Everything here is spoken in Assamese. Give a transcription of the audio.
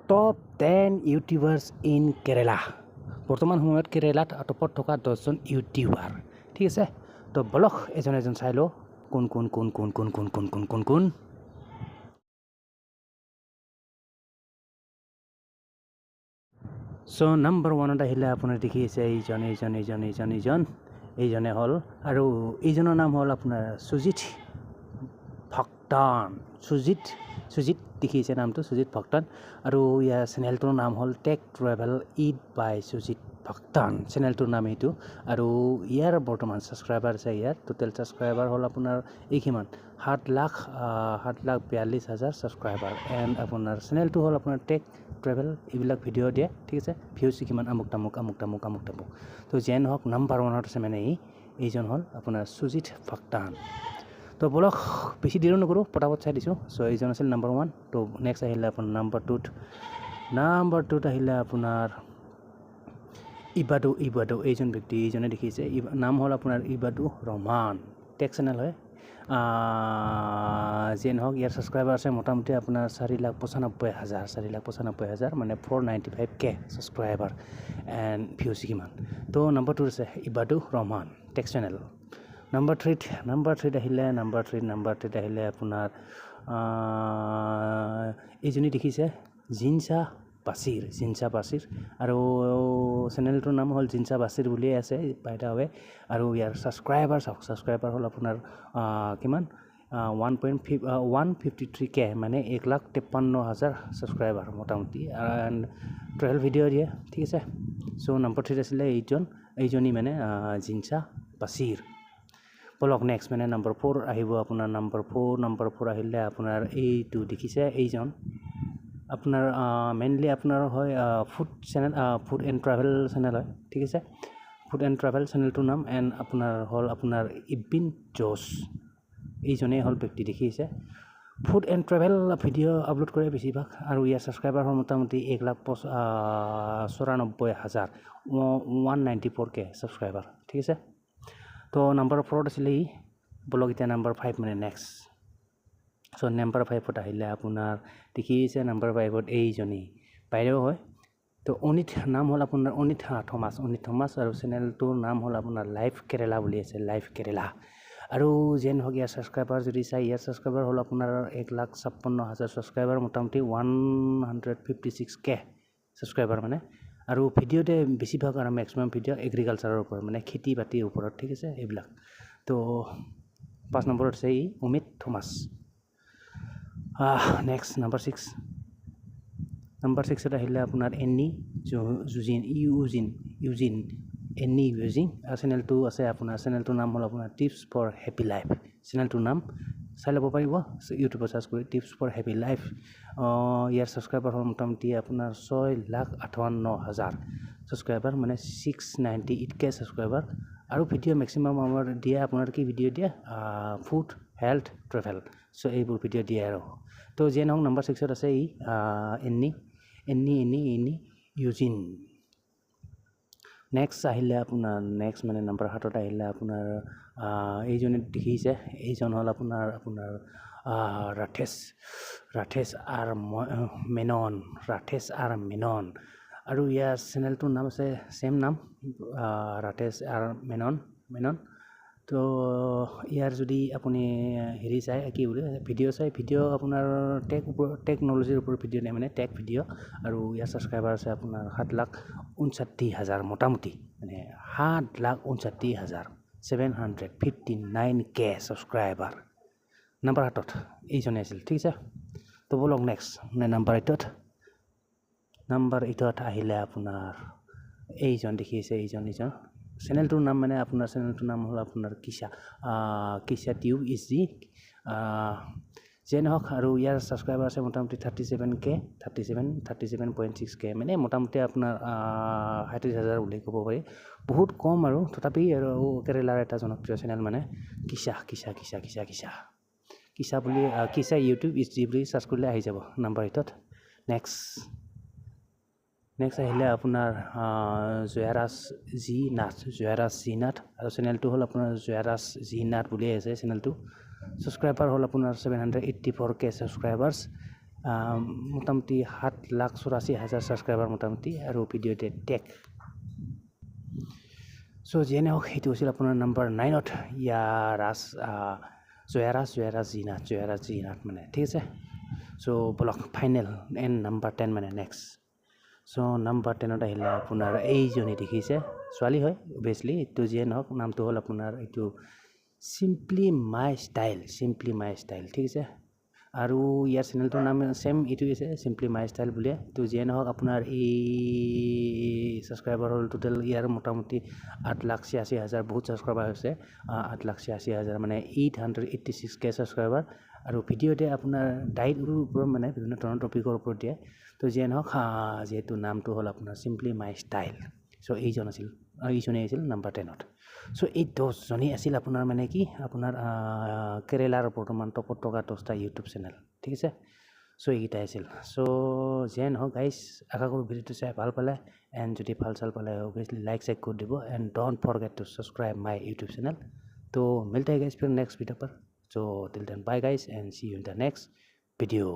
টপ 10 ইউটিউবাৰ্ছ ইন কেৰেলা বৰ্তমান সময়ত কেৰেলাত টপত থকা 10জন ইউটিউবাৰ ঠিক আছে তো বলক এজন এজন চাই লওঁ কোন সো নাম্বাৰ 1ত আহিলে আপোনাৰ দেখি আছে এইজনে হ'ল আৰু এইজনৰ নাম হ'ল আপোনাৰ সুজিত ভক্তন সুজিত দেখিছে নামটো সুজিত ভক্তন আৰু ইয়াৰ চেনেলটোৰ নাম হ'ল tech travel it by Sujit ভক্তন চেনেলটোৰ নাম এইটো আৰু ইয়াৰ বৰ্তমান ছাবস্ক্ৰাইবাৰ আছে ইয়াৰ টোটেল ছাবস্ক্ৰাইবাৰ হ'ল আপোনাৰ কিমান 7,42,000 ছাবস্ক্ৰাইবাৰ এণ্ড আপোনাৰ চেনেলটো হ'ল আপোনাৰ টেক ট্ৰেভেল এইবিলাক ভিডিঅ' দিয়ে ঠিক আছে ভিউজ কিমান আমুক তামুক তো যেন হওক নাম্বাৰ 1ত আছে মানে এইজন হ'ল আপোনাৰ সুজিত ভক্তন তো বলক বেছি দেৰি নকৰোঁ পটাপট চাই দিছোঁ চ' এইজন আছিল নাম্বাৰ 1 তো নেক্সট আহিলে আপোনাৰ নাম্বাৰ 2ত আহিলে আপোনাৰ ইবাদু এইজন ব্যক্তি এইজনে দেখিছে নাম হ'ল আপোনাৰ ইবাদু ৰহমান টেক চেনেল হয় যেন হওক ইয়াৰ ছাবস্ক্ৰাইবাৰ আছে মোটামুটি আপোনাৰ 4,95,000 মানে 495K ছাবস্ক্ৰাইবাৰ এণ্ড ভিউজ কিমান তো নাম্বাৰ 2 আছে ইবাদু ৰহমান টেক চেনেল নাম্বাৰ 3 আহিলে আপোনাৰ এইজনী দেখিছে জিনচা বাছিৰ আৰু চেনেলটোৰ নাম হ'ল জিনচা বাছিৰ বুলিয়ে আছে বাই দা ৱে আৰু ইয়াৰ ছাবস্ক্ৰাইবাৰ হ'ল আপোনাৰ কিমান 153K মানে 1,53,000 ছাবস্ক্ৰাইবাৰ মোটামুটি এণ্ড 12 ভিডিঅ' দিয়ে ঠিক আছে চ' নাম্বাৰ 3 আছিলে এইজনী মানে জিনচা বাছিৰ বলক নেক্সট মানে নাম্বাৰ 4 আহিব আপোনাৰ নাম্বাৰ 4 আহিলে আপোনাৰ এইটো দেখিছে এইজন আপোনাৰ মেইনলি আপোনাৰ হয় ফুড এণ্ড ট্ৰেভেল চেনেল হয় ঠিক আছে ফুড এণ্ড ট্ৰেভেল চেনেলটোৰ নাম এণ্ড আপোনাৰ ইবিন জোছ এইজনেই হ'ল ব্যক্তি দেখিছে food and travel video' upload কৰে বেছিভাগ আৰু ইয়াৰ ছাবস্ক্ৰাইবাৰ হ'ল মোটামুটি 1,94,000 194K ছাবস্ক্ৰাইবাৰ ঠিক আছে তো নাম্বাৰ 4ত আছিলে বলক এতিয়া নাম্বাৰ 5 মানে নেক্সট চ' নাম্বাৰ 5ত আহিলে আপোনাৰ দেখিছে নাম্বাৰ 5ত এইজনী বাইদেউ হয় তো নাম হ'ল আপোনাৰ অনিত থমাছ আৰু চেনেলটোৰ নাম হ'ল আপোনাৰ লাইভ কেৰেলা বুলি আছে লাইভ কেৰেলা আৰু যেন হওক ইয়াৰ ছাবস্ক্ৰাইবাৰ যদি চাই ইয়াৰ ছাবস্ক্ৰাইবাৰ হ'ল আপোনাৰ 1,56,000 ছাবস্ক্ৰাইবাৰ মোটামুটি 156K ছাবস্ক্ৰাইবাৰ মানে আৰু ভিডিঅ'তে বেছিভাগ আৰু মেক্সিমাম ভিডিঅ' এগ্ৰিকালচাৰৰ ওপৰত মানে খেতি বাতিৰ ওপৰত ঠিক আছে এইবিলাক তো 5 নম্বৰত আছে অমিত থমাছ নেক্সট নাম্বাৰ 6ত আহিলে আপোনাৰ এন্নি ইউজিন চেনেলটো আছে আপোনাৰ চেনেলটোৰ নাম হ'ল আপোনাৰ টিপছ ফৰ হেপী লাইফ চেনেলটোৰ নাম চাই ল'ব পাৰিব ইউটিউবত চাৰ্চ কৰি টিপছ ফৰ হেপী লাইফ ইয়াৰ ছাবস্ক্ৰাইবাৰ হ'ল মোটামুটি আপোনাৰ 6,58,000 ছাবস্ক্ৰাইবাৰ মানে 698K ছাবস্ক্ৰাইবাৰ আৰু ভিডিঅ' মেক্সিমাম আমাৰ দিয়ে আপোনাৰ কি ভিডিঅ' দিয়ে ফুড হেল্থ ট্ৰেভেল চ' এইবোৰ ভিডিঅ' দিয়ে আৰু তো যেন হওক নাম্বাৰ 6ত আছে এন্নি ইউজিন নেক্সট আহিলে আপোনাৰ মানে নাম্বাৰ 7ত আহিলে আপোনাৰ এইজনে দেখিছে এইজন হ'ল আপোনাৰ ৰাথেশ আৰ মেনন আৰু ইয়াৰ চেনেলটোৰ নাম আছে ছেম নাম ৰাথেশ আৰ মেনন তো ইয়াৰ যদি আপুনি হেৰি চাই কি বোলে ভিডিঅ' আপোনাৰ টেকন'লজিৰ ওপৰত ভিডিঅ' নাই মানে টেক ভিডিঅ' আৰু ইয়াৰ ছাবস্ক্ৰাইবাৰ আছে আপোনাৰ 7,59,000 মোটামুটি মানে 7,59,000 759K ছাবস্ক্ৰাইবাৰ নাম্বাৰ 8ত এইজনে আছিল ঠিক আছে তো বলক নেক্সট মানে নাম্বাৰ 8ত আহিলে আপোনাৰ এইজন দেখিছে এইজন চেনেলটোৰ নাম মানে আপোনাৰ চেনেলটোৰ নাম হ'ল আপোনাৰ কিছা টিউব ইজি যেন হওক আৰু ইয়াৰ ছাবস্ক্ৰাইবাৰ আছে মোটামুটি 37.6K মানে মোটামুটি আপোনাৰ 37,000 বুলি ক'ব পাৰি বহুত কম আৰু তথাপি আৰু কেৰেলাৰ এটা জনপ্ৰিয় চেনেল মানে কিছা বুলি কিছা ইউটিউব ইজি বুলি চাৰ্চ কৰিলে আহি যাব নাম্বাৰ 8ত নেক্সট আহিলে আপোনাৰ জয়াৰাজ জি নাথ আৰু চেনেলটো হ'ল আপোনাৰ জয়াৰাজ জি নাথ বুলিয়ে আছে চেনেলটো ছাবস্ক্ৰাইবাৰ হ'ল আপোনাৰ 784K ছাবস্ক্ৰাইবাৰ্ছ মোটামুটি 7,84,000 ছাবস্ক্ৰাইবাৰ মোটামুটি আৰু ভিডিঅ'তে টেক চ' যিয়ে নহওক সেইটো হৈছিল আপোনাৰ নাম্বাৰ 9ত জয়াৰাজ জিনাত মানে ঠিক আছে চ' বলক ফাইনেল এণ্ড নাম্বাৰ 10 মানে নেক্সট চ' নাম্বাৰ 10ত আহিলে আপোনাৰ এইজনী দেখিছে ছোৱালী হয় অভিয়াছলি এইটো যিয়ে নহওক নামটো হ'ল আপোনাৰ এইটো চিম্পলি মাই ষ্টাইল ঠিক আছে আৰু ইয়াৰ চেনেলটোৰ নাম চেম এইটোৱে আছে চিম্পলি মাই ষ্টাইল বুলিয়ে তো যিয়ে নহওক আপোনাৰ এই ছাবস্ক্ৰাইবাৰ হ'ল টোটেল ইয়াৰ মোটামুটি 8,86,000 বহুত ছাবস্ক্ৰাইবাৰ হৈছে 8,86,000 মানে 886K ছাবস্ক্ৰাইবাৰ আৰু ভিডিঅ'তে আপোনাৰ ডাইটৰ ওপৰত মানে বিভিন্ন ধৰণৰ টপিকৰ ওপৰত দিয়ে তো যিয়ে নহওক যিহেতু নামটো হ'ল আপোনাৰ চিম্পলি মাই ষ্টাইল চ' এইজনে আছিল নাম্বাৰ 10ত চ' এই 10জনেই আছিল আপোনাৰ মানে কি আপোনাৰ কেৰেলাৰ বৰ্তমান টপত থকা 10টা ইউটিউব চেনেল ঠিক আছে চ' এইকেইটাই আছিল চ' যিয়ে নহওক গাইজ আশা কৰোঁ ভিডিঅ'টো চাই ভাল পালে এণ্ড যদি ভাল পালে অভিয়াছলি লাইক কৰি দিব and don't forget two subscribe my YouTube channel তো মিলতে हैं गाइस फिर next video per so till then bye guys and see you in the next video